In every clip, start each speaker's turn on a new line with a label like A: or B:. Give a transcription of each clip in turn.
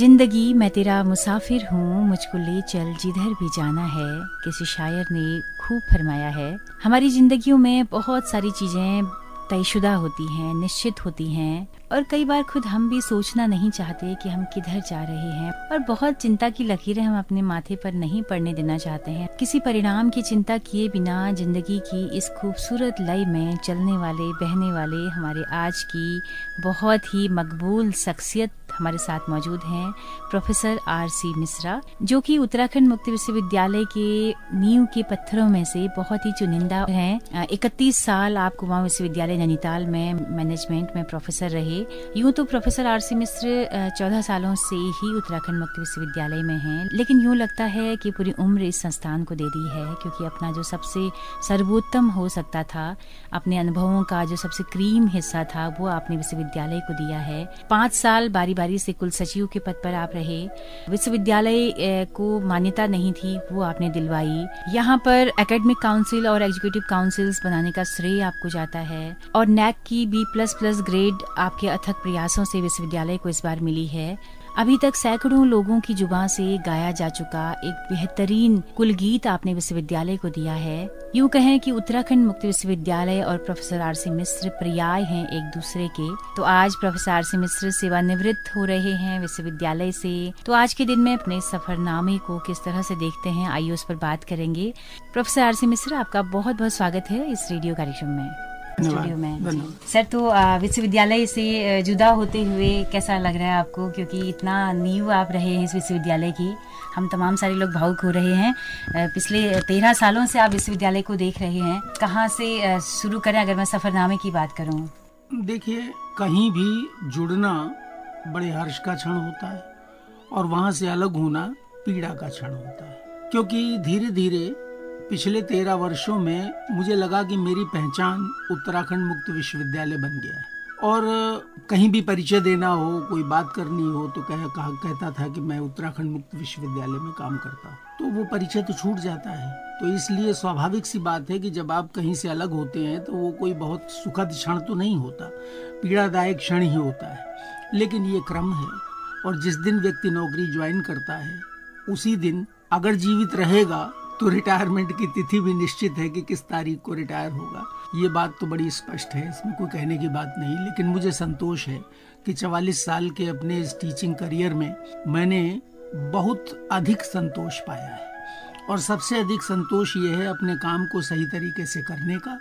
A: जिंदगी मैं तेरा मुसाफिर हूँ, मुझको ले चल जिधर भी जाना है, किसी शायर ने खूब फरमाया है। हमारी जिंदगियों में बहुत सारी चीजें तयशुदा होती हैं, निश्चित होती हैं, और कई बार खुद हम भी सोचना नहीं चाहते कि हम किधर जा रहे हैं, और बहुत चिंता की लकीरें हम अपने माथे पर नहीं पड़ने देना चाहते हैं। किसी परिणाम की चिंता किए बिना जिंदगी की इस खूबसूरत लय में चलने वाले, बहने वाले हमारे आज की बहुत ही मकबूल शख्सियत हमारे साथ मौजूद हैं, प्रोफेसर आर.सी. मिश्रा, जो कि उत्तराखंड मुक्त विश्वविद्यालय के नींव के पत्थरों में से बहुत ही चुनिंदा हैं। 31 साल आप कुमाऊं विश्वविद्यालय नैनीताल में मैनेजमेंट में प्रोफेसर रहे। यूं तो प्रोफेसर आर.सी. मिश्र 14 सालों से ही उत्तराखंड मुक्त विश्वविद्यालय में हैं, लेकिन यूं लगता है कि पूरी उम्र इस संस्थान को दे दी है, क्योंकि अपना जो सबसे सर्वोत्तम हो सकता था, अपने अनुभवों का जो सबसे क्रीम हिस्सा था, वो आपने विश्वविद्यालय को दिया है। 5 साल बारी से कुल सचिव के पद पर आप रहे। विश्वविद्यालय को मान्यता नहीं थी, वो आपने दिलवाई। यहाँ पर एकेडमिक काउंसिल और एग्जीक्यूटिव काउंसिल्स बनाने का श्रेय आपको जाता है, और नैक की B++ ग्रेड आपके अथक प्रयासों से विश्वविद्यालय को इस बार मिली है। अभी तक सैकड़ों लोगों की जुबान से गाया जा चुका एक बेहतरीन कुल गीत आपने विश्वविद्यालय को दिया है। यूं कहें कि उत्तराखंड मुक्त विश्वविद्यालय और प्रोफेसर आर.सी. मिश्र पर्याय हैं एक दूसरे के। तो आज प्रोफेसर आर.सी. मिश्र सेवानिवृत्त हो रहे हैं विश्वविद्यालय से। तो आज के दिन में अपने सफरनामे को किस तरह से देखते हैं, आइए उस पर बात करेंगे। Professor RC. मिश्र, आपका बहुत बहुत स्वागत है इस रेडियो कार्यक्रम में, स्टूडियो में। सर, तो विश्वविद्यालय से जुदा होते हुए कैसा लग रहा है आपको, क्योंकि इतना नींव आप रहे हैं इस विश्वविद्यालय की, हम तमाम सारे लोग भावुक हो रहे हैं। पिछले 13 सालों से आप विश्वविद्यालय को देख रहे हैं, कहाँ से शुरू करें अगर मैं सफरनामे की बात करूँ?
B: देखिए, कहीं भी जुड़ना बड़े हर्ष का क्षण होता है, और वहाँ से अलग होना पीड़ा का क्षण होता है, क्योंकि धीरे धीरे पिछले 13 वर्षों में मुझे लगा कि मेरी पहचान उत्तराखंड मुक्त विश्वविद्यालय बन गया है। और कहीं भी परिचय देना हो, कोई बात करनी हो, तो कहता था कि मैं उत्तराखंड मुक्त विश्वविद्यालय में काम करता हूँ, तो वो परिचय तो छूट जाता है। तो इसलिए स्वाभाविक सी बात है कि जब आप कहीं से अलग होते हैं तो वो कोई बहुत सुखद क्षण तो नहीं होता, पीड़ादायक क्षण ही होता है। लेकिन ये क्रम है, और जिस दिन व्यक्ति नौकरी ज्वाइन करता है उसी दिन अगर जीवित रहेगा तो रिटायरमेंट की तिथि भी निश्चित है कि किस तारीख को रिटायर होगा। ये बात तो बड़ी स्पष्ट है, इसमें कोई कहने की बात नहीं। लेकिन मुझे संतोष है कि 44 साल के अपने इस टीचिंग करियर में मैंने बहुत अधिक संतोष पाया है, और सबसे अधिक संतोष ये है अपने काम को सही तरीके से करने का,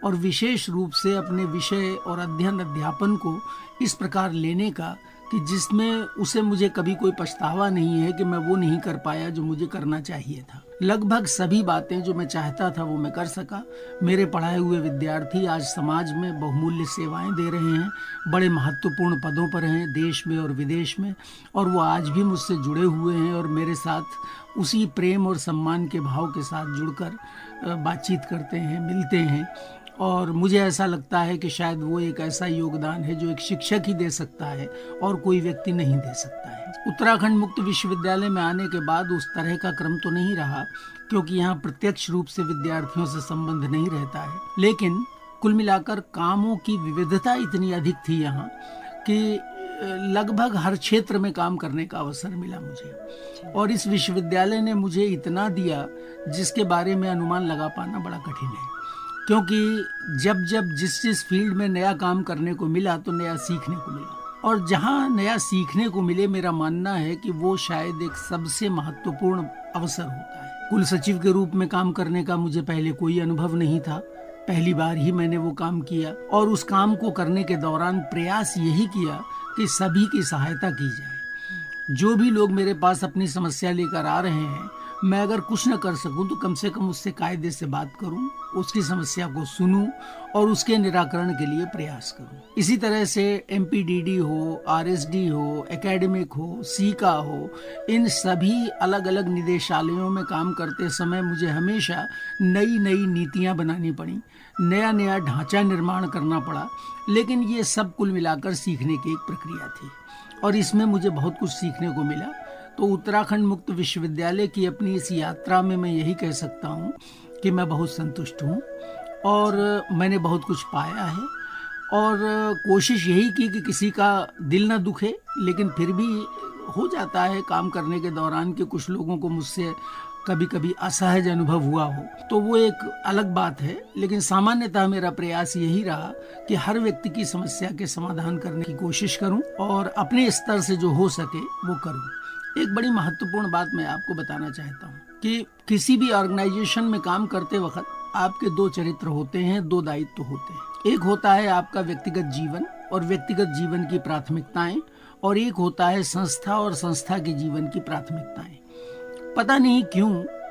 B: और विशेष रूप से अपने विषय और अध्ययन अध्यापन को इस प्रकार लेने का कि जिसमें उसे मुझे कभी कोई पछतावा नहीं है कि मैं वो नहीं कर पाया जो मुझे करना चाहिए था। लगभग सभी बातें जो मैं चाहता था वो मैं कर सका। मेरे पढ़ाए हुए विद्यार्थी आज समाज में बहुमूल्य सेवाएं दे रहे हैं, बड़े महत्वपूर्ण पदों पर हैं देश में और विदेश में, और वो आज भी मुझसे जुड़े हुए हैं और मेरे साथ उसी प्रेम और सम्मान के भाव के साथ जुड़कर बातचीत करते हैं, मिलते हैं। और मुझे ऐसा लगता है कि शायद वो एक ऐसा योगदान है जो एक शिक्षक ही दे सकता है और कोई व्यक्ति नहीं दे सकता है। उत्तराखंड मुक्त विश्वविद्यालय में आने के बाद उस तरह का क्रम तो नहीं रहा, क्योंकि यहाँ प्रत्यक्ष रूप से विद्यार्थियों से संबंध नहीं रहता है, लेकिन कुल मिलाकर कामों की विविधता इतनी अधिक थी यहाँ कि लगभग हर क्षेत्र में काम करने का अवसर मिला मुझे। और इस विश्वविद्यालय ने मुझे इतना दिया जिसके बारे में अनुमान लगा पाना बड़ा कठिन है, क्योंकि जब जिस फील्ड में नया काम करने को मिला तो नया सीखने को मिला, और जहाँ नया सीखने को मिले, मेरा मानना है कि वो शायद एक सबसे महत्वपूर्ण अवसर होता है। कुल सचिव के रूप में काम करने का मुझे पहले कोई अनुभव नहीं था, पहली बार ही मैंने वो काम किया, और उस काम को करने के दौरान प्रयास यही किया कि सभी की सहायता की जाए। जो भी लोग मेरे पास अपनी समस्या लेकर आ रहे हैं, मैं अगर कुछ न कर सकूं तो कम से कम उससे कायदे से बात करूं, उसकी समस्या को सुनूं और उसके निराकरण के लिए प्रयास करूं। इसी तरह से MPDD हो, RSD हो, एकेडमिक हो, सीका हो, इन सभी अलग अलग निदेशालयों में काम करते समय मुझे हमेशा नई नई नीतियां बनानी पड़ी, नया नया ढांचा निर्माण करना पड़ा। लेकिन ये सब कुल मिलाकर सीखने की एक प्रक्रिया थी, और इसमें मुझे बहुत कुछ सीखने को मिला। तो उत्तराखंड मुक्त विश्वविद्यालय की अपनी इस यात्रा में मैं यही कह सकता हूँ कि मैं बहुत संतुष्ट हूँ, और मैंने बहुत कुछ पाया है, और कोशिश यही की कि किसी का दिल न दुखे, लेकिन फिर भी हो जाता है काम करने के दौरान कि कुछ लोगों को मुझसे कभी कभी असहज अनुभव हुआ हो, तो वो एक अलग बात है। लेकिन सामान्यतः मेरा प्रयास यही रहा कि हर व्यक्ति की समस्या के समाधान करने की कोशिश करूं और अपने स्तर से जो हो सके वो करूं। एक बड़ी महत्वपूर्ण बात मैं आपको बताना चाहता हूं कि किसी भी ऑर्गेनाइजेशन में काम करते वक्त आपके दो चरित्र होते हैं, दो दायित्व होते हैं। एक होता है आपका व्यक्तिगत जीवन और व्यक्तिगत जीवन की प्राथमिकताएं, और एक होता है संस्था और संस्था के जीवन की प्राथमिकताएं। पता नहीं क्यों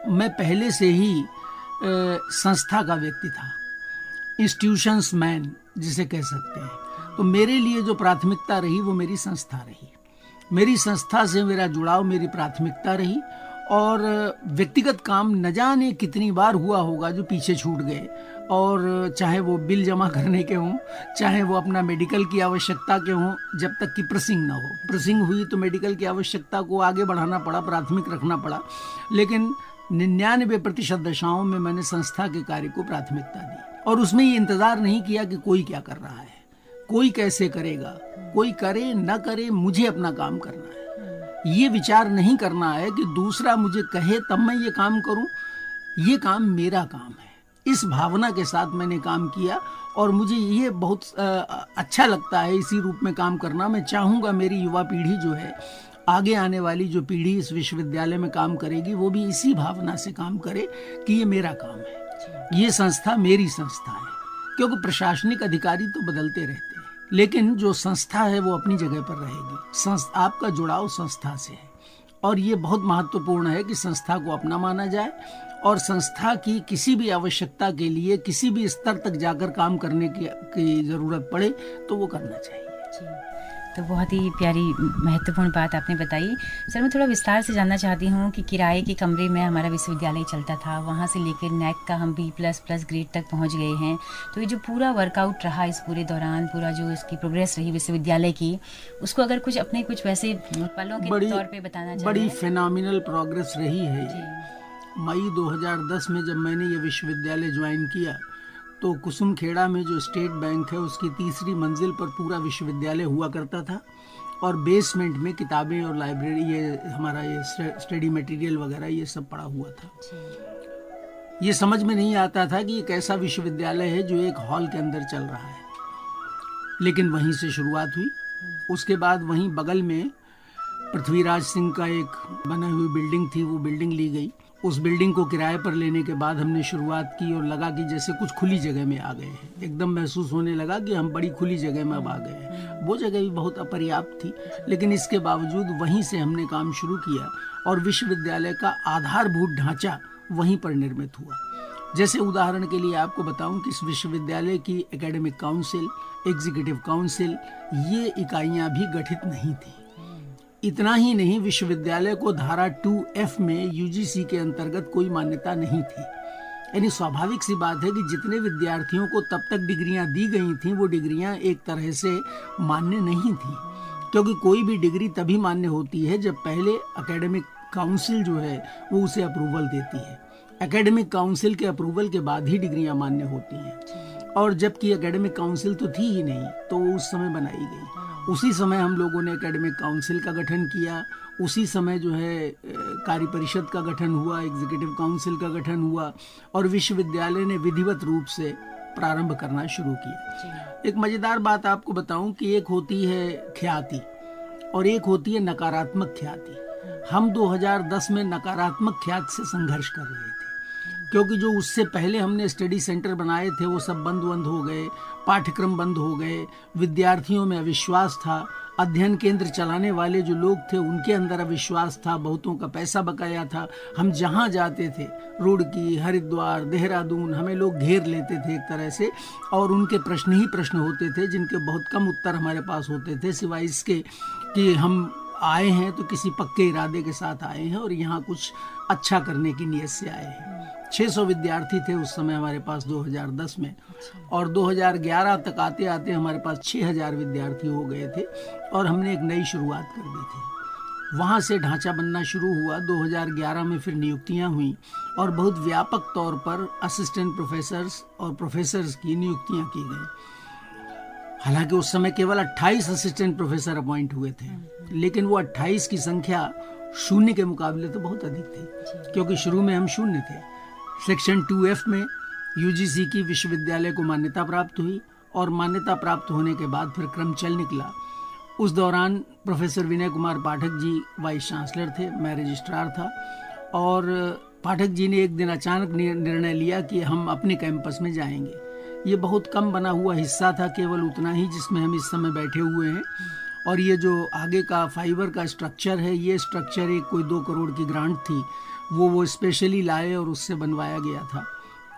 B: मैं पहले से ही संस्था का व्यक्ति था, इंस्टीट्यूशंस मैन जिसे कह सकते हैं। तो मेरे लिए जो प्राथमिकता रही वो मेरी संस्था रही, मेरी संस्था से मेरा जुड़ाव मेरी प्राथमिकता रही। और व्यक्तिगत काम न जाने कितनी बार हुआ होगा जो पीछे छूट गए, और चाहे वो बिल जमा करने के हों, चाहे वो अपना मेडिकल की आवश्यकता के हों, जब तक कि प्रसिंग ना हो। प्रसिंग हुई तो मेडिकल की आवश्यकता को आगे बढ़ाना पड़ा, प्राथमिक रखना पड़ा। लेकिन 99% दशाओं में मैंने संस्था के कार्य को प्राथमिकता दी, और उसमें ये इंतजार नहीं किया कि कोई क्या कर रहा है, कोई कैसे करेगा, कोई करे न करे, मुझे अपना काम करना है। ये विचार नहीं करना है कि दूसरा मुझे कहे तब मैं ये काम करूं, ये काम मेरा काम है। इस भावना के साथ मैंने काम किया और मुझे ये बहुत अच्छा लगता है इसी रूप में काम करना। मैं चाहूँगा मेरी युवा पीढ़ी जो है, आगे आने वाली जो पीढ़ी इस विश्वविद्यालय में काम करेगी, वो भी इसी भावना से काम करे कि ये मेरा काम है, ये संस्था मेरी संस्था है। क्योंकि प्रशासनिक अधिकारी तो बदलते रहते हैं, लेकिन जो संस्था है वो अपनी जगह पर रहेगी। आपका जुड़ाव संस्था से है, और ये बहुत महत्वपूर्ण है कि संस्था को अपना माना जाए, और संस्था की किसी भी आवश्यकता के लिए किसी भी स्तर तक जाकर काम करने की जरूरत पड़े तो वो करना चाहिए।
A: तो बहुत ही प्यारी महत्वपूर्ण बात आपने बताई। सर, मैं थोड़ा विस्तार से जानना चाहती हूँ कि किराए के कमरे में हमारा विश्वविद्यालय चलता था, वहाँ से लेकर नेक का हम B++ ग्रेड तक पहुँच गए हैं। तो ये जो पूरा वर्कआउट रहा इस पूरे दौरान, पूरा जो इसकी प्रोग्रेस रही विश्वविद्यालय की, उसको अगर कुछ अपने कुछ वैसे पलों के तौर पर बताना चाहिए।
B: बड़ी फिनोमिनल प्रोग्रेस रही है। मई 2010 में जब मैंने ये विश्वविद्यालय ज्वाइन किया तो कुसुमखेड़ा में जो स्टेट बैंक है उसकी तीसरी मंजिल पर पूरा विश्वविद्यालय हुआ करता था, और बेसमेंट में किताबें और लाइब्रेरी, ये हमारा ये स्टडी मटेरियल वगैरह ये सब पड़ा हुआ था। ये समझ में नहीं आता था कि एक ऐसा विश्वविद्यालय है जो एक हॉल के अंदर चल रहा है, लेकिन वहीं से शुरुआत हुई। उसके बाद वहीं बगल में पृथ्वीराज सिंह का एक बना हुई बिल्डिंग थी, वो बिल्डिंग ली गई। उस बिल्डिंग को किराए पर लेने के बाद हमने शुरुआत की और लगा कि जैसे कुछ खुली जगह में आ गए हैं। एकदम महसूस होने लगा कि हम बड़ी खुली जगह में अब आ गए हैं। वो जगह भी बहुत अपर्याप्त थी, लेकिन इसके बावजूद वहीं से हमने काम शुरू किया और विश्वविद्यालय का आधारभूत ढांचा वहीं पर निर्मित हुआ। जैसे उदाहरण के लिए आपको बताऊं कि इस विश्वविद्यालय की एकेडमिक काउंसिल, एग्जीक्यूटिव काउंसिल, ये इकाइयां भी गठित नहीं थी। इतना ही नहीं, विश्वविद्यालय को धारा 2F में यूजीसी के अंतर्गत कोई मान्यता नहीं थी। यानी स्वाभाविक सी बात है कि जितने विद्यार्थियों को तब तक डिग्रियां दी गई थीं, वो डिग्रियां एक तरह से मान्य नहीं थी, क्योंकि कोई भी डिग्री तभी मान्य होती है जब पहले एकेडमिक काउंसिल जो है वो उसे अप्रूवल देती है। एकेडमिक काउंसिल के अप्रूवल के बाद ही डिग्रियां मान्य होती हैं, और जबकि एकेडमिक काउंसिल तो थी ही नहीं, तो वो उस समय बनाई गई। उसी समय हम लोगों ने एकेडमिक काउंसिल का गठन किया, उसी समय जो है कार्य परिषद का गठन हुआ, एग्जीक्यूटिव काउंसिल का गठन हुआ, और विश्वविद्यालय ने विधिवत रूप से प्रारंभ करना शुरू किया। एक मजेदार बात आपको बताऊं कि एक होती है ख्याति और एक होती है नकारात्मक ख्याति। हम 2010 में नकारात्मक ख्याति से संघर्ष कर रहे थे, क्योंकि जो उससे पहले हमने स्टडी सेंटर बनाए थे वो सब बंद हो गए, पाठ्यक्रम बंद हो गए, विद्यार्थियों में अविश्वास था, अध्ययन केंद्र चलाने वाले जो लोग थे उनके अंदर अविश्वास था, बहुतों का पैसा बकाया था। हम जहाँ जाते थे, रुड़की, हरिद्वार, देहरादून, हमें लोग घेर लेते थे एक तरह से, और उनके प्रश्न ही प्रश्न होते थे जिनके बहुत कम उत्तर हमारे पास होते थे, सिवाय इसके कि हम आए हैं तो किसी पक्के इरादे के साथ आए हैं और यहाँ कुछ अच्छा करने की नीयत से आए हैं। 600 विद्यार्थी थे उस समय हमारे पास 2010 में, और 2011 तक आते आते हमारे पास 6000 विद्यार्थी हो गए थे, और हमने एक नई शुरुआत कर दी थी। वहाँ से ढांचा बनना शुरू हुआ। 2011 में फिर नियुक्तियाँ हुई और बहुत व्यापक तौर पर असिस्टेंट प्रोफेसर्स और प्रोफेसर्स की नियुक्तियाँ की गई। हालांकि उस समय केवल 28 असिस्टेंट प्रोफेसर अपॉइंट हुए थे, लेकिन वो 28 की संख्या शून्य के मुकाबले तो बहुत अधिक थी, क्योंकि शुरू में हम शून्य थे। सेक्शन 2F में यूजीसी की विश्वविद्यालय को मान्यता प्राप्त हुई और मान्यता प्राप्त होने के बाद फिर क्रम चल निकला। उस दौरान professor Vinay Kumar Pathak ji vice chancellor थे, मैं रजिस्ट्रार था, और पाठक जी ने एक दिन अचानक निर्णय लिया कि हम अपने कैंपस में जाएंगे। ये बहुत कम बना हुआ हिस्सा था, केवल उतना ही जिसमें हम इस समय बैठे हुए हैं, और ये जो आगे का फाइबर का स्ट्रक्चर है, ये स्ट्रक्चर एक कोई 2 करोड़ की ग्रांट थी, वो स्पेशली लाए और उससे बनवाया गया था।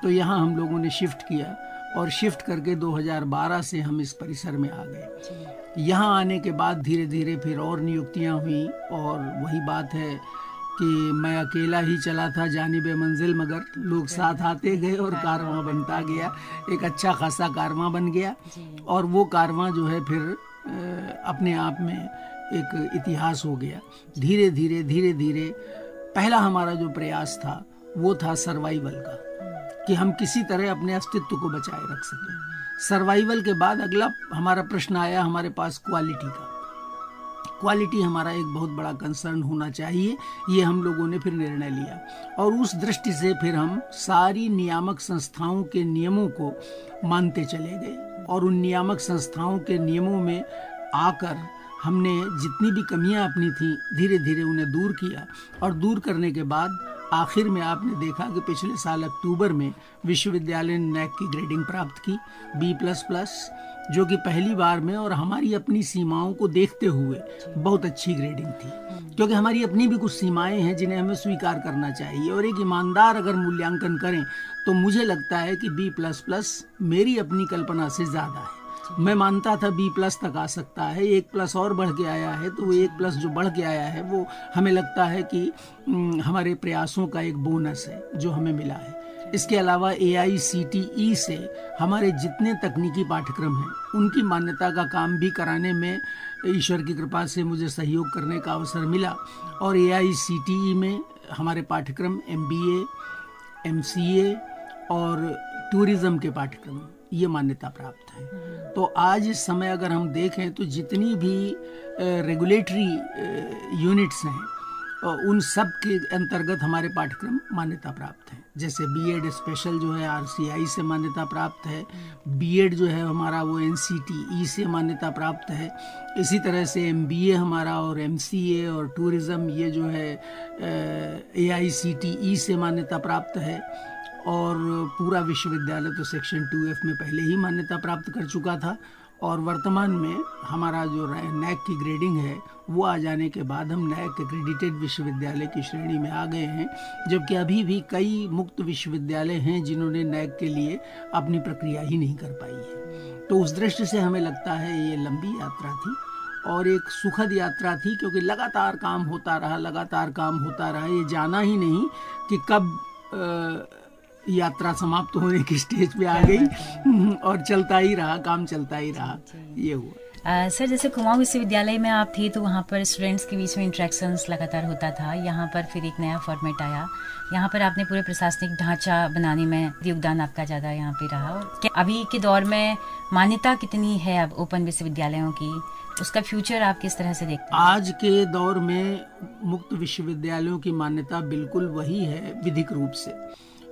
B: तो यहाँ हम लोगों ने शिफ्ट किया और शिफ्ट करके 2012 से हम इस परिसर में आ गए। यहाँ आने के बाद धीरे धीरे फिर और नियुक्तियाँ हुई, और वही बात है कि मैं अकेला ही चला था जानिबे मंजिल, मगर लोग साथ आते गए और कारवां बनता गया। एक अच्छा खासा कारवां बन गया, और वो कारवां जो है फिर अपने आप में एक इतिहास हो गया। धीरे धीरे पहला हमारा जो प्रयास था वो था सर्वाइवल का, कि हम किसी तरह अपने अस्तित्व को बचाए रख सकें। सर्वाइवल के बाद अगला हमारा प्रश्न आया हमारे पास क्वालिटी का। क्वालिटी हमारा एक बहुत बड़ा कंसर्न होना चाहिए, ये हम लोगों ने फिर निर्णय लिया, और उस दृष्टि से फिर हम सारी नियामक संस्थाओं के नियमों को मानते चले गए, और उन नियामक संस्थाओं के नियमों में आकर हमने जितनी भी कमियां अपनी थी धीरे धीरे उन्हें दूर किया, और दूर करने के बाद आखिर में आपने देखा कि पिछले साल अक्टूबर में विश्वविद्यालय ने नैक की ग्रेडिंग प्राप्त की B++, जो कि पहली बार में और हमारी अपनी सीमाओं को देखते हुए बहुत अच्छी ग्रेडिंग थी, क्योंकि हमारी अपनी भी कुछ सीमाएं हैं जिन्हें हमें स्वीकार करना चाहिए, और एक ईमानदार अगर मूल्यांकन करें तो मुझे लगता है कि B++ मेरी अपनी कल्पना से ज़्यादा है। मैं मानता था B+ तक आ सकता है, 1+ और बढ़ के आया है, तो वो 1+ जो बढ़ के आया है वो हमें लगता है कि हमारे प्रयासों का एक बोनस है जो हमें मिला है। इसके अलावा AICTE से हमारे जितने तकनीकी पाठ्यक्रम हैं उनकी मान्यता का काम भी कराने में ईश्वर की कृपा से मुझे सहयोग करने का अवसर मिला, और AICTE में हमारे पाठ्यक्रम MBA, MCA और टूरिज्म के पाठ्यक्रम ये मान्यता प्राप्त है। तो आज इस समय अगर हम देखें तो जितनी भी रेगुलेटरी यूनिट्स हैं उन सब के अंतर्गत हमारे पाठ्यक्रम मान्यता प्राप्त हैं। जैसे B.Ed स्पेशल जो है RCI से मान्यता प्राप्त है, B.Ed जो है हमारा वो NCTE से मान्यता प्राप्त है, इसी तरह से MBA हमारा और MCA और टूरिज़्म ये जो है AICTE से मान्यता प्राप्त है, और पूरा विश्वविद्यालय तो सेक्शन 2F में पहले ही मान्यता प्राप्त कर चुका था, और वर्तमान में हमारा जो नैक की ग्रेडिंग है वो आ जाने के बाद हम नैक एक्रेडिटेड विश्वविद्यालय की श्रेणी में आ गए हैं, जबकि अभी भी कई मुक्त विश्वविद्यालय हैं जिन्होंने नैक के लिए अपनी प्रक्रिया ही नहीं कर पाई है। तो उस दृष्टि से हमें लगता है ये लंबी यात्रा थी और एक सुखद यात्रा थी, क्योंकि लगातार काम होता रहा, ये जाना ही नहीं कि कब यात्रा समाप्त होने की स्टेज पे आ गई, और चलता ही रहा, काम चलता ही रहा, ये हुआ।
A: सर, जैसे कुमाऊं विश्वविद्यालय में आप थे तो वहाँ पर स्टूडेंट्स के बीच में इंटरेक्शंस लगातार होता था। यहाँ पर फिर एक नया फॉर्मेट आया, यहाँ पर आपने पूरे प्रशासनिक ढांचा बनाने में योगदान आपका ज़्यादा यहाँ पे रहा। और अभी के दौर में मान्यता कितनी है अब ओपन विश्वविद्यालयों की, उसका फ्यूचर आप किस तरह से देखते हैं?
B: आज के दौर में मुक्त विश्वविद्यालयों की मान्यता बिल्कुल वही है विधिक रूप से,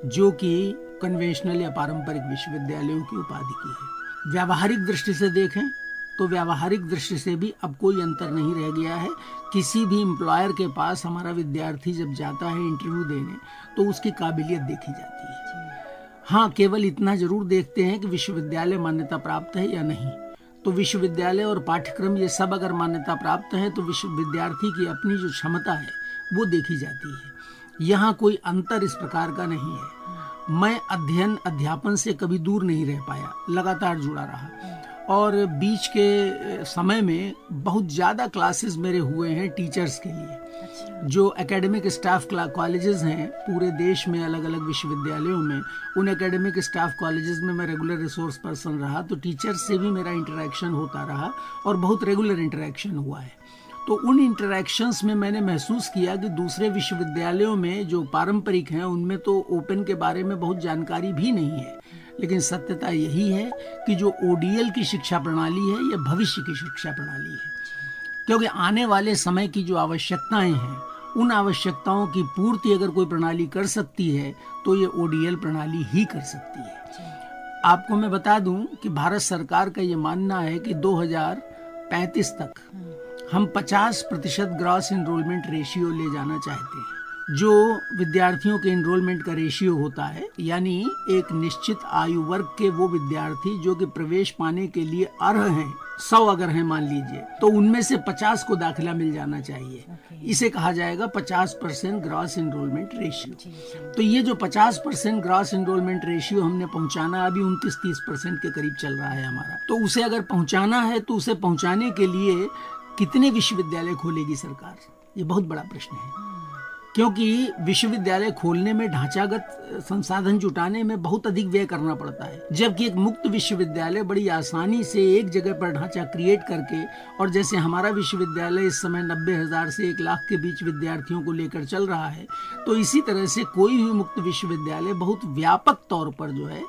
B: जो कि कन्वेंशनल या पारंपरिक विश्वविद्यालयों की उपाधि की है। व्यावहारिक दृष्टि से देखें तो व्यावहारिक दृष्टि से भी अब कोई अंतर नहीं रह गया है। किसी भी एम्प्लॉयर के पास हमारा विद्यार्थी जब जाता है इंटरव्यू देने तो उसकी काबिलियत देखी जाती है। हाँ, केवल इतना जरूर देखते हैं कि विश्वविद्यालय मान्यता प्राप्त है या नहीं। तो विश्वविद्यालय और पाठ्यक्रम ये सब अगर मान्यता प्राप्त है तो विद्यार्थी की अपनी जो क्षमता है वो देखी जाती है। यहाँ कोई अंतर इस प्रकार का नहीं है। मैं अध्ययन अध्यापन से कभी दूर नहीं रह पाया, लगातार जुड़ा रहा, और बीच के समय में बहुत ज़्यादा क्लासेस मेरे हुए हैं टीचर्स के लिए। जो एकेडमिक स्टाफ कॉलेजेस हैं पूरे देश में अलग अलग विश्वविद्यालयों में, उन एकेडमिक स्टाफ कॉलेजेस में मैं रेगुलर रिसोर्स पर्सन रहा, तो टीचर्स से भी मेरा इंटरेक्शन होता रहा और बहुत रेगुलर इंटरेक्शन हुआ है। तो उन इंटरेक्शंस में मैंने महसूस किया कि दूसरे विश्वविद्यालयों में जो पारंपरिक हैं उनमें तो ओपन के बारे में बहुत जानकारी भी नहीं है, लेकिन सत्यता यही है कि जो ओडीएल की शिक्षा प्रणाली है यह भविष्य की शिक्षा प्रणाली है, क्योंकि आने वाले समय की जो आवश्यकताएं हैं उन आवश्यकताओं की पूर्ति अगर कोई प्रणाली कर सकती है तो ये ओडीएल प्रणाली ही कर सकती है। आपको मैं बता दूं कि भारत सरकार का ये मानना है कि 2035 तक हम 50% ग्रॉस एनरोलमेंट रेशियो ले जाना चाहते हैं। जो विद्यार्थियों के एनरोलमेंट का रेशियो होता है, यानी एक निश्चित आयु वर्ग के वो विद्यार्थी जो कि प्रवेश पाने के लिए अर्ह हैं, 100 अगर हैं मान लीजिए, तो उनमें से 50 को दाखिला मिल जाना चाहिए। इसे कहा जाएगा 50% ग्रॉस एनरोलमेंट रेशियो। तो ये जो 50% ग्रॉस एनरोलमेंट रेशियो हमने पहुंचाना, अभी 29-30% के करीब चल रहा है हमारा, तो उसे अगर पहुंचाना है तो उसे पहुंचाने के लिए कितने विश्वविद्यालय खोलेगी सरकार, ये बहुत बड़ा प्रश्न है। क्योंकि विश्वविद्यालय खोलने में ढांचागत संसाधन जुटाने में बहुत अधिक व्यय करना पड़ता है, जबकि एक मुक्त विश्वविद्यालय बड़ी आसानी से एक जगह पर ढांचा क्रिएट करके, और जैसे हमारा विश्वविद्यालय इस समय 90,000 से 1 लाख के बीच विद्यार्थियों को लेकर चल रहा है, तो इसी तरह से कोई भी मुक्त विश्वविद्यालय बहुत व्यापक तौर पर जो है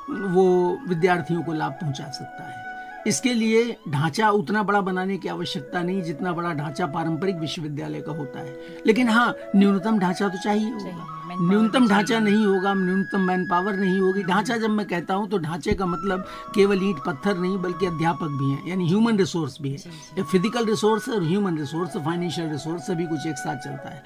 B: वो विद्यार्थियों को लाभ पहुंचा सकता है। इसके लिए ढांचा उतना बड़ा बनाने की आवश्यकता नहीं जितना बड़ा ढांचा पारंपरिक विश्वविद्यालय का होता है, लेकिन हाँ, न्यूनतम ढांचा तो चाहिए होगा। न्यूनतम ढांचा नहीं होगा, न्यूनतम मैन पावर नहीं होगी। ढांचा जब मैं कहता हूँ तो ढांचे का मतलब केवल ईंट पत्थर नहीं बल्कि अध्यापक भी हैं, यानी ह्यूमन रिसोर्स भी है। फिजिकल रिसोर्स और ह्यूमन रिसोर्स, फाइनेंशियल रिसोर्स सभी कुछ एक साथ चलता है।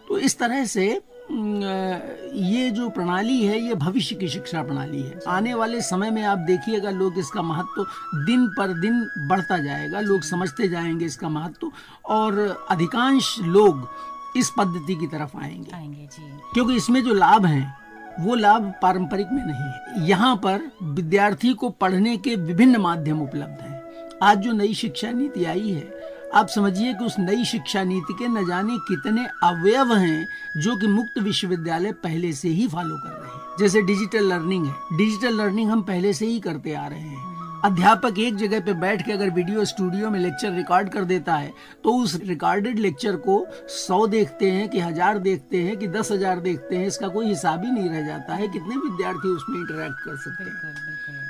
B: तो इस तरह से ये जो प्रणाली है ये भविष्य की शिक्षा प्रणाली है। आने वाले समय में आप देखिएगा लोग इसका महत्व दिन पर दिन बढ़ता जाएगा, लोग समझते जाएंगे इसका महत्व, और अधिकांश लोग इस पद्धति की तरफ आएंगे जी। क्योंकि इसमें जो लाभ हैं वो लाभ पारंपरिक में नहीं है। यहाँ पर विद्यार्थी को पढ़ने के विभिन्न माध्यम उपलब्ध हैं। आज जो नई शिक्षा नीति आई है, आप समझिए कि उस नई शिक्षा नीति के न जाने कितने अवयव हैं जो कि मुक्त विश्वविद्यालय पहले से ही फॉलो कर रहे हैं। जैसे डिजिटल लर्निंग है, डिजिटल लर्निंग हम पहले से ही करते आ रहे हैं। अध्यापक एक जगह पे बैठ के अगर वीडियो स्टूडियो में लेक्चर रिकॉर्ड कर देता है तो उस रिकॉर्डेड लेक्चर को 100 देखते हैं कि 1000 देखते हैं कि 10,000 देखते हैं, इसका कोई हिसाब ही नहीं रह जाता है कितने विद्यार्थी उसमें इंटरेक्ट कर सकते हैं।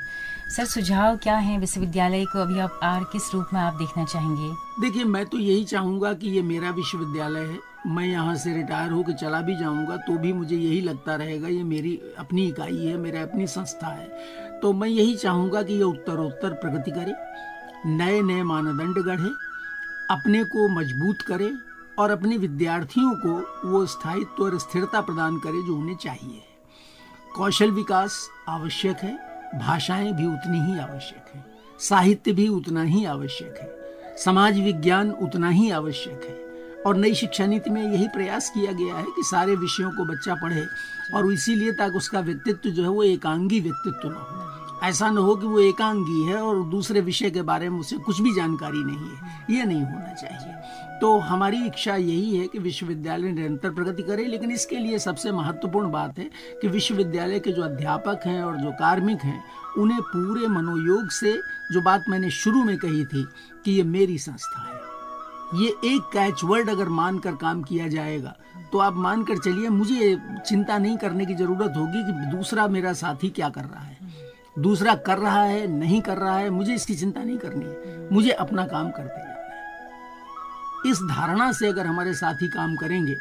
A: सर, सुझाव क्या है विश्वविद्यालय को अभी आप और किस रूप में आप देखना चाहेंगे?
B: देखिए, मैं तो यही चाहूंगा कि ये मेरा विश्वविद्यालय है, मैं यहाँ से रिटायर होकर चला भी जाऊंगा तो भी मुझे यही लगता रहेगा ये मेरी अपनी इकाई है, मेरा अपनी संस्था है। तो मैं यही चाहूंगा कि ये उत्तरोत्तर प्रगति करे, नए नए मानदंड गढ़े, अपने को मजबूत करे और अपने विद्यार्थियों को वो स्थायित्व और स्थिरता प्रदान करे जो उन्हें चाहिए। कौशल विकास आवश्यक है, भाषाएं भी उतनी ही आवश्यक है, साहित्य भी उतना ही आवश्यक है, समाज विज्ञान उतना ही आवश्यक है। और नई शिक्षा नीति में यही प्रयास किया गया है कि सारे विषयों को बच्चा पढ़े, और इसीलिए ताकि उसका व्यक्तित्व जो है वो एकांगी व्यक्तित्व न हो। ऐसा न हो कि वो एकांगी है और दूसरे विषय के बारे में उसे कुछ भी जानकारी नहीं है, ये नहीं होना चाहिए। तो हमारी इच्छा यही है कि विश्वविद्यालय निरंतर प्रगति करे, लेकिन इसके लिए सबसे महत्वपूर्ण बात है कि विश्वविद्यालय के जो अध्यापक हैं और जो कार्मिक हैं उन्हें पूरे मनोयोग से, जो बात मैंने शुरू में कही थी कि ये मेरी संस्था है, ये एक कैच वर्ड अगर मानकर काम किया जाएगा तो आप मानकर चलिए मुझे चिंता नहीं करने की जरूरत होगी कि दूसरा मेरा साथी क्या कर रहा है, दूसरा कर रहा है नहीं कर रहा है, मुझे इसकी चिंता नहीं करनी है, मुझे अपना काम करते जाना है। इस धारणा से अगर हमारे साथी काम करेंगे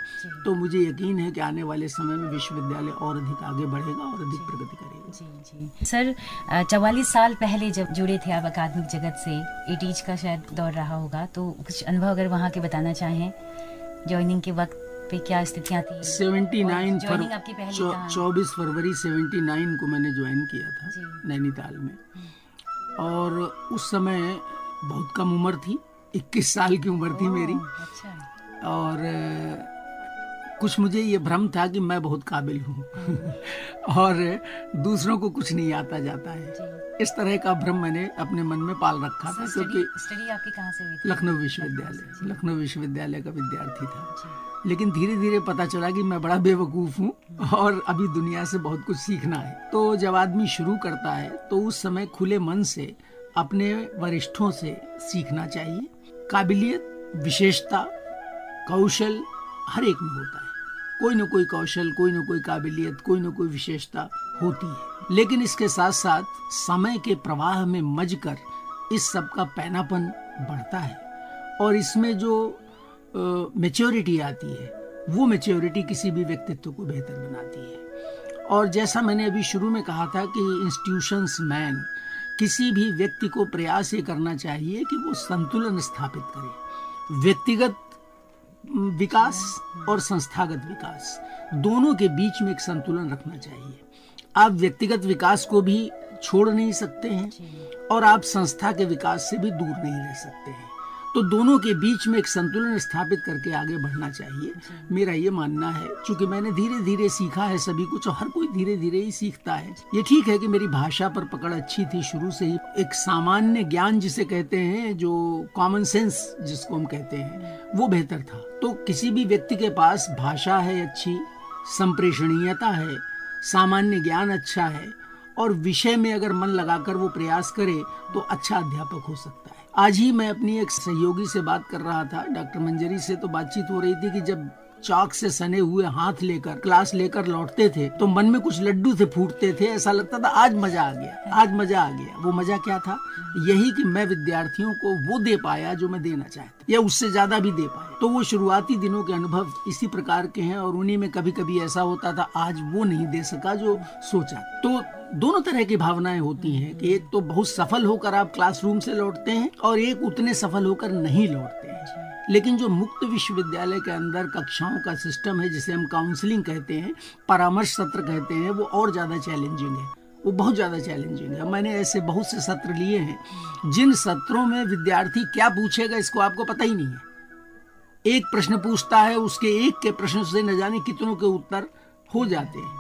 B: तो मुझे यकीन है कि आने वाले समय में विश्वविद्यालय और अधिक आगे बढ़ेगा और अधिक प्रगति करेगा।
A: जी। सर, 44 साल पहले जब जुड़े थे आप अकादमिक जगत से, एटीज का शायद दौर रहा होगा, तो कुछ अनुभव अगर वहाँ के बताना चाहें, ज्वाइनिंग के वक्त पे क्या स्थितियाँ थी?
B: 24 फरवरी 79 को मैंने ज्वाइन किया था नैनीताल में, और उस समय बहुत कम उम्र थी, 21 साल की उम्र थी मेरी। अच्छा। और कुछ मुझे ये भ्रम था कि मैं बहुत काबिल हूँ और दूसरों को कुछ नहीं आता जाता है, इस तरह का भ्रम मैंने अपने मन में पाल रखा था। क्योंकि
A: स्टडी आपकी कहाँ से हुई थी?
B: लखनऊ विश्वविद्यालय का विद्यार्थी था। लेकिन धीरे धीरे पता चला कि मैं बड़ा बेवकूफ़ हूँ और अभी दुनिया से बहुत कुछ सीखना है। तो जब आदमी शुरू करता है तो उस समय खुले मन से अपने वरिष्ठों से सीखना चाहिए। काबिलियत, विशेषता, कौशल हर एक में होता है, कोई न कोई कौशल, कोई न कोई काबिलियत, कोई न कोई विशेषता होती है। लेकिन इसके साथ साथ समय के प्रवाह में मजकर इस सब का पैनापन बढ़ता है और इसमें जो मैच्योरिटी आती है वो मैच्योरिटी किसी भी व्यक्तित्व को बेहतर बनाती है। और जैसा मैंने अभी शुरू में कहा था कि इंस्टीट्यूशंस मैन, किसी भी व्यक्ति को प्रयास ये करना चाहिए कि वो संतुलन स्थापित करे। व्यक्तिगत विकास और संस्थागत विकास दोनों के बीच में एक संतुलन रखना चाहिए। आप व्यक्तिगत विकास को भी छोड़ नहीं सकते हैं और आप संस्था के विकास से भी दूर नहीं रह सकते हैं। तो दोनों के बीच में एक संतुलन स्थापित करके आगे बढ़ना चाहिए, मेरा ये मानना है। चूंकि मैंने धीरे धीरे सीखा है सभी कुछ, और हर कोई धीरे धीरे ही सीखता है। ये ठीक है कि मेरी भाषा पर पकड़ अच्छी थी शुरू से ही, एक सामान्य ज्ञान जिसे कहते हैं, जो कॉमन सेंस जिसको हम कहते हैं, वो बेहतर था। तो किसी भी व्यक्ति के पास भाषा है अच्छी, संप्रेषणीयता है, सामान्य ज्ञान अच्छा है और विषय में अगर मन लगाकर वो प्रयास करे तो अच्छा अध्यापक हो सकता है। आज ही मैं अपनी एक सहयोगी से बात कर रहा था, डॉक्टर मंजरी से, तो बातचीत हो रही थी कि जब चाक से सने हुए हाथ लेकर क्लास लेकर लौटते थे तो मन में कुछ लड्डू थे फूटते थे, ऐसा लगता था आज मजा आ गया, आज मजा आ गया। वो मजा क्या था? यही कि मैं विद्यार्थियों को वो दे पाया जो मैं देना चाहता, या उससे ज्यादा भी दे पाया। तो वो शुरुआती दिनों के अनुभव इसी प्रकार के हैं और उन्हीं में कभी कभी ऐसा होता था आज वो नहीं दे सका जो सोचा। तो दोनों तरह की भावनाएं होती हैं कि एक तो बहुत सफल होकर आप क्लासरूम से लौटते हैं और एक उतने सफल होकर नहीं लौटते हैं। लेकिन जो मुक्त विश्वविद्यालय के अंदर कक्षाओं का सिस्टम है, जिसे हम काउंसलिंग कहते हैं, परामर्श सत्र कहते हैं, वो और ज्यादा चैलेंजिंग है, वो बहुत ज्यादा चैलेंजिंग है। मैंने ऐसे बहुत से सत्र लिए हैं जिन सत्रों में विद्यार्थी क्या पूछेगा इसको आपको पता ही नहीं है। एक प्रश्न पूछता है, उसके एक के प्रश्न से न जाने कितनों के उत्तर हो जाते हैं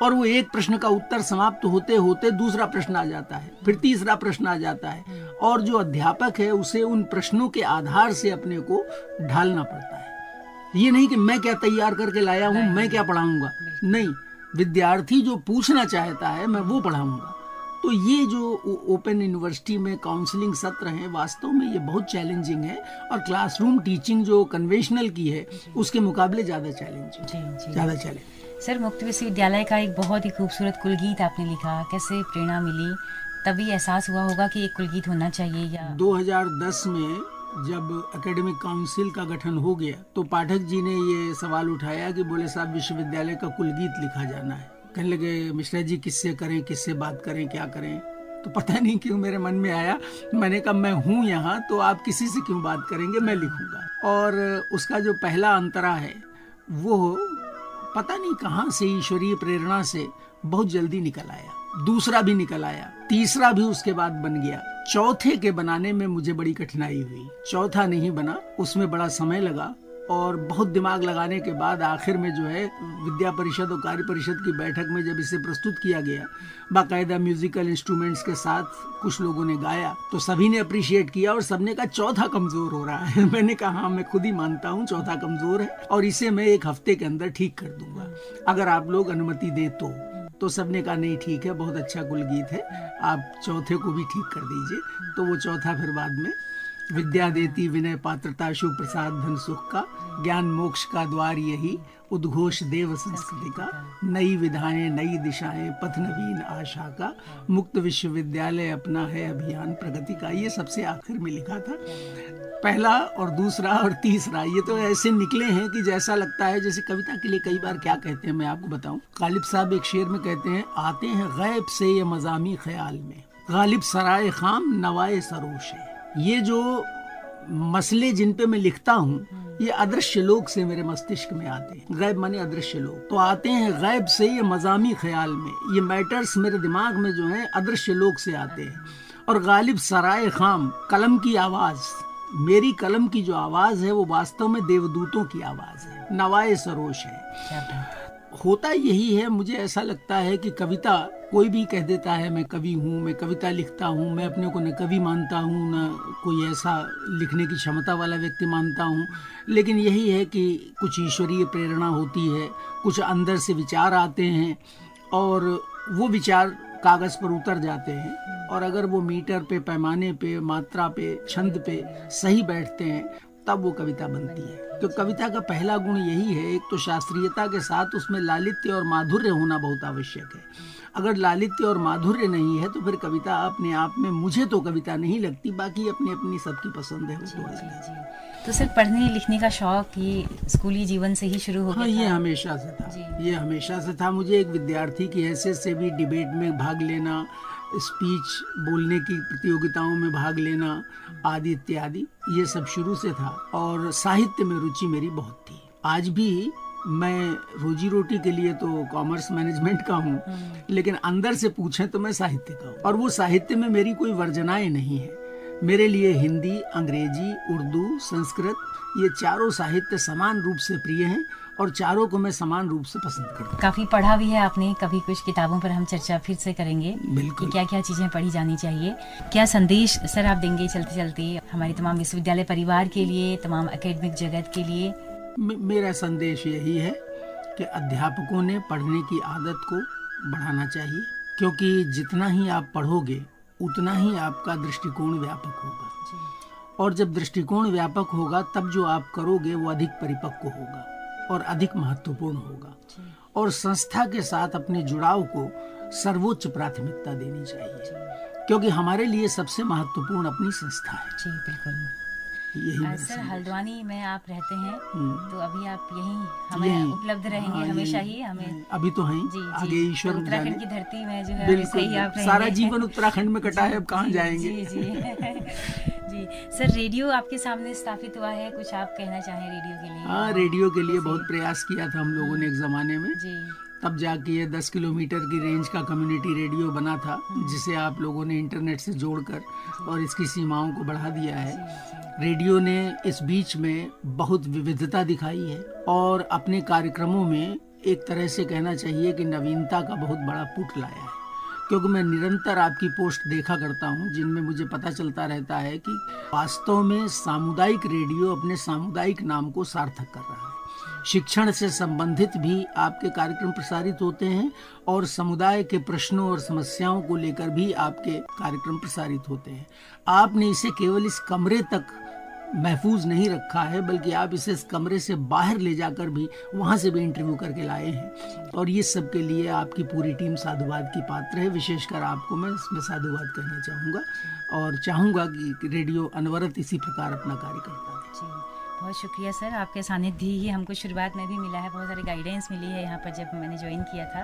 B: और वो एक प्रश्न का उत्तर समाप्त होते होते दूसरा प्रश्न आ जाता है, फिर तीसरा प्रश्न आ जाता है और जो अध्यापक है उसे उन प्रश्नों के आधार से अपने को ढालना पड़ता है। ये नहीं कि मैं क्या तैयार करके लाया हूं, मैं क्या पढ़ाऊंगा, नहीं, विद्यार्थी जो पूछना चाहता है मैं वो पढ़ाऊंगा। तो ये जो ओपन यूनिवर्सिटी में काउंसलिंग सत्र हैं, वास्तव में ये बहुत चैलेंजिंग है और क्लासरूम टीचिंग जो कन्वेंशनल की है उसके मुकाबले ज्यादा चैलेंजिंग, ज्यादा चैलेंजिंग।
A: सर, मुक्त विश्वविद्यालय का एक बहुत ही खूबसूरत कुलगीत आपने लिखा, कैसे प्रेरणा मिली? तभी एहसास हुआ होगा कि एक कुलगीत होना चाहिए। या
B: 2010 में जब एकेडमिक काउंसिल का गठन हो गया तो पाठक जी ने ये सवाल उठाया कि बोले साहब विश्वविद्यालय का कुलगीत लिखा जाना है। कहने लगे मिश्रा जी किससे करें, किससे बात करें, क्या करें? तो पता नहीं क्यों मेरे मन में आया, मैंने कहा मैं हूँ यहाँ तो आप किसी से क्यों बात करेंगे, मैं लिखूंगा। और उसका जो पहला अंतरा है वो पता नहीं कहाँ से ईश्वरीय प्रेरणा से बहुत जल्दी निकल आया, दूसरा भी निकल आया, तीसरा भी उसके बाद बन गया। चौथे के बनाने में मुझे बड़ी कठिनाई हुई, चौथा नहीं बना, उसमें बड़ा समय लगा और बहुत दिमाग लगाने के बाद आखिर में जो है विद्या परिषद और कार्य परिषद की बैठक में जब इसे प्रस्तुत किया गया, बाकायदा म्यूजिकल इंस्ट्रूमेंट्स के साथ कुछ लोगों ने गाया तो सभी ने अप्रिशिएट किया और सबने कहा चौथा कमजोर हो रहा है। मैंने कहा हाँ, मैं खुद ही मानता हूँ चौथा कमजोर है और इसे मैं एक हफ्ते के अंदर ठीक कर दूंगा अगर आप लोग अनुमति दे तो सबने कहा नहीं ठीक है, बहुत अच्छा कुलगीत है, आप चौथे को भी ठीक कर दीजिए। तो वो चौथा फिर बाद में विद्या देती विनय पात्रता शुभ प्रसाद धन सुख का, ज्ञान मोक्ष का द्वार यही, उद्घोष देव संस्कृति का, नई विधाएं नई दिशाएं पथ नवीन आशा का, मुक्त विश्वविद्यालय अपना है अभियान प्रगति का। ये सबसे आखिर में लिखा था। पहला और दूसरा और तीसरा ये तो ऐसे निकले हैं कि जैसा लगता है जैसे कविता के लिए कई बार क्या कहते हैं मैं आपको बताऊं। गालिब साहब एक शेर में कहते हैं, आते हैं गैब से ये मज़ामी ख्याल में, गालिब सराय खाम नवाए सरोश है। ये जो मसले जिन पे मैं लिखता हूँ ये अदृश्य लोक से मेरे मस्तिष्क में आते हैं। गैब माने अदृश्य लोक, तो आते हैं गैब से ये मज़ामी ख्याल में, ये मैटर्स मेरे दिमाग में जो है अदृश्य लोक से आते हैं। और गालिब सराय खाम, कलम की आवाज, मेरी कलम की जो आवाज है वो वास्तव में देवदूतों की आवाज है, नवाए सरोश है। होता यही है, मुझे ऐसा लगता है कि कविता कोई भी कह देता है मैं कवि हूँ, मैं कविता लिखता हूँ, मैं अपने को न कवि मानता हूँ न कोई ऐसा लिखने की क्षमता वाला व्यक्ति मानता हूँ, लेकिन यही है कि कुछ ईश्वरीय प्रेरणा होती है, कुछ अंदर से विचार आते हैं और वो विचार कागज पर उतर जाते हैं और अगर वो मीटर पे, पैमाने पे, मात्रा पे, छंद पे सही बैठते हैं तब वो कविता बनती है। तो कविता का पहला गुण यही है, एक तो शास्त्रीयता के साथ उसमें लालित्य और माधुर्य होना बहुत आवश्यक है अगर लालित्य और माधुर्य नहीं है तो फिर कविता अपने आप में, मुझे तो कविता नहीं लगती, बाकी अपनी अपनी सबकी पसंद है।
A: जी। तो सिर्फ पढ़ने लिखने का शौक ये स्कूली जीवन से ही शुरू हो गया?
B: हाँ, ये हमेशा से था, ये हमेशा से था। मुझे एक विद्यार्थी की हैसियत से भी डिबेट में भाग लेना, स्पीच बोलने की प्रतियोगिताओं में भाग लेना आदि इत्यादि, ये सब शुरू से था। और साहित्य में रुचि मेरी बहुत थी। आज भी मैं रोजी रोटी के लिए तो कॉमर्स मैनेजमेंट का हूँ, लेकिन अंदर से पूछें तो मैं साहित्य का हूँ। और वो साहित्य में मेरी कोई वर्जनाएं नहीं है। मेरे लिए हिंदी, अंग्रेजी, उर्दू, संस्कृत, ये चारों साहित्य समान रूप से प्रिय हैं और चारों को मैं समान रूप से पसंद करता हूँ।
A: काफी पढ़ा भी है आपने, कभी कुछ किताबों पर हम चर्चा फिर से करेंगे।
B: बिल्कुल।
A: क्या क्या चीजें पढ़ी जानी चाहिए, क्या संदेश सर आप देंगे चलते चलते हमारी तमाम विश्वविद्यालय परिवार के लिए, तमाम एकेडमिक जगत के लिए?
B: मेरा संदेश यही है कि अध्यापकों ने पढ़ने की आदत को बढ़ाना चाहिए, क्योंकि जितना ही आप पढ़ोगे उतना ही आपका दृष्टिकोण व्यापक होगा। और जब दृष्टिकोण व्यापक होगा तब जो आप करोगे वो अधिक परिपक्व होगा और अधिक महत्वपूर्ण होगा। और संस्था के साथ अपने जुड़ाव को सर्वोच्च प्राथमिकता देनी चाहिए, क्योंकि हमारे लिए सबसे महत्वपूर्ण अपनी संस्था है।
A: जी बिल्कुल।
B: यही
A: सर हल्द्वानी में आप रहते हैं, तो अभी आप यहीं हमें उपलब्ध रहेंगे हमेशा ही? हमें
B: अभी तो हैं, आगे ईश्वर
A: उत्तराखंड की धरती में जो है
B: बिल्कुल
A: आप
B: सारा जीवन उत्तराखंड में कटा है, अब कहाँ जाएंगे।
A: जी सर, रेडियो आपके सामने स्थापित हुआ है, कुछ आप कहना चाहें रेडियो के लिए?
B: हाँ, रेडियो के लिए बहुत प्रयास किया था हम लोगों ने एक जमाने में। तब जाके ये 10 किलोमीटर की रेंज का कम्युनिटी रेडियो बना था, जिसे आप लोगों ने इंटरनेट से जोड़कर और इसकी सीमाओं को बढ़ा दिया है। रेडियो ने इस बीच में बहुत विविधता दिखाई है और अपने कार्यक्रमों में एक तरह से कहना चाहिए कि नवीनता का बहुत बड़ा पुट लाया है। क्योंकि मैं निरंतर आपकी पोस्ट देखा करता हूं, जिनमें मुझे पता चलता रहता है कि वास्तव में सामुदायिक रेडियो अपने सामुदायिक नाम को सार्थक कर रहा है। शिक्षण से संबंधित भी आपके कार्यक्रम प्रसारित होते हैं और समुदाय के प्रश्नों और समस्याओं को लेकर भी आपके कार्यक्रम प्रसारित होते हैं। आपने इसे केवल इस कमरे तक महफूज नहीं रखा है, बल्कि आप इसे इस कमरे से बाहर ले जाकर भी वहां से भी इंटरव्यू करके लाए हैं। और ये सब के लिए आपकी पूरी टीम साधुवाद की पात्र है। विशेषकर आपको मैं इसमें साधुवाद कहना चाहूँगा और चाहूँगा कि रेडियो अनवरत इसी प्रकार अपना कार्य करता है।
A: बहुत शुक्रिया सर, आपके सानिध्य ही हमको शुरुआत में भी मिला है, बहुत सारी गाइडेंस मिली है यहाँ पर जब मैंने ज्वाइन किया था।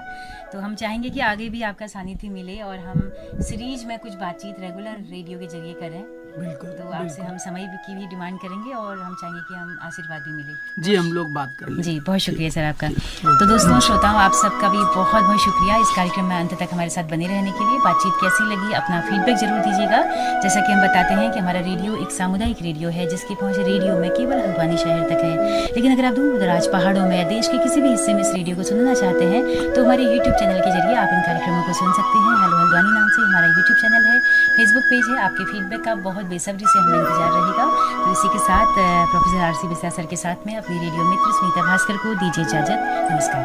A: तो हम चाहेंगे कि आगे भी आपका सानिध्य मिले और हम सीरीज में कुछ बातचीत रेगुलर रेडियो के जरिए करें।
B: बिल्कुल।
A: तो आपसे हम समय की भी डिमांड करेंगे और हम चाहेंगे कि हम आशीर्वाद भी मिले।
B: जी, हम लोग बात कर लें।
A: जी, बहुत शुक्रिया सर आपका। तो दोस्तों, श्रोताओं, आप सबका भी बहुत बहुत शुक्रिया इस कार्यक्रम में अंत तक हमारे साथ बने रहने के लिए। बातचीत कैसी लगी, अपना फीडबैक जरूर दीजिएगा। जैसा कि हम बताते हैं कि हमारा रेडियो एक सामुदायिक रेडियो है, जिसकी पहुंच रेडियो में केवल हल्द्वानी शहर तक है। लेकिन अगर आप दूर दराज पहाड़ों में या देश के किसी भी हिस्से में इस रेडियो को सुनना चाहते हैं तो हमारे यूट्यूब चैनल के जरिए आप इन कार्यक्रमों को सुन सकते हैं। हेलो हल्द्वानी नाम से हमारा यूट्यूब चैनल है, फेसबुक पेज है। आपके फीडबैक का बहुत बेसब्री से हमें इंतजार रहेगा। तो इसी के साथ प्रोफेसर आर.सी. बिस्ला सर के साथ में अपनी रेडियो मित्र स्मिता भास्कर को दीजिए इजाजत। नमस्कार।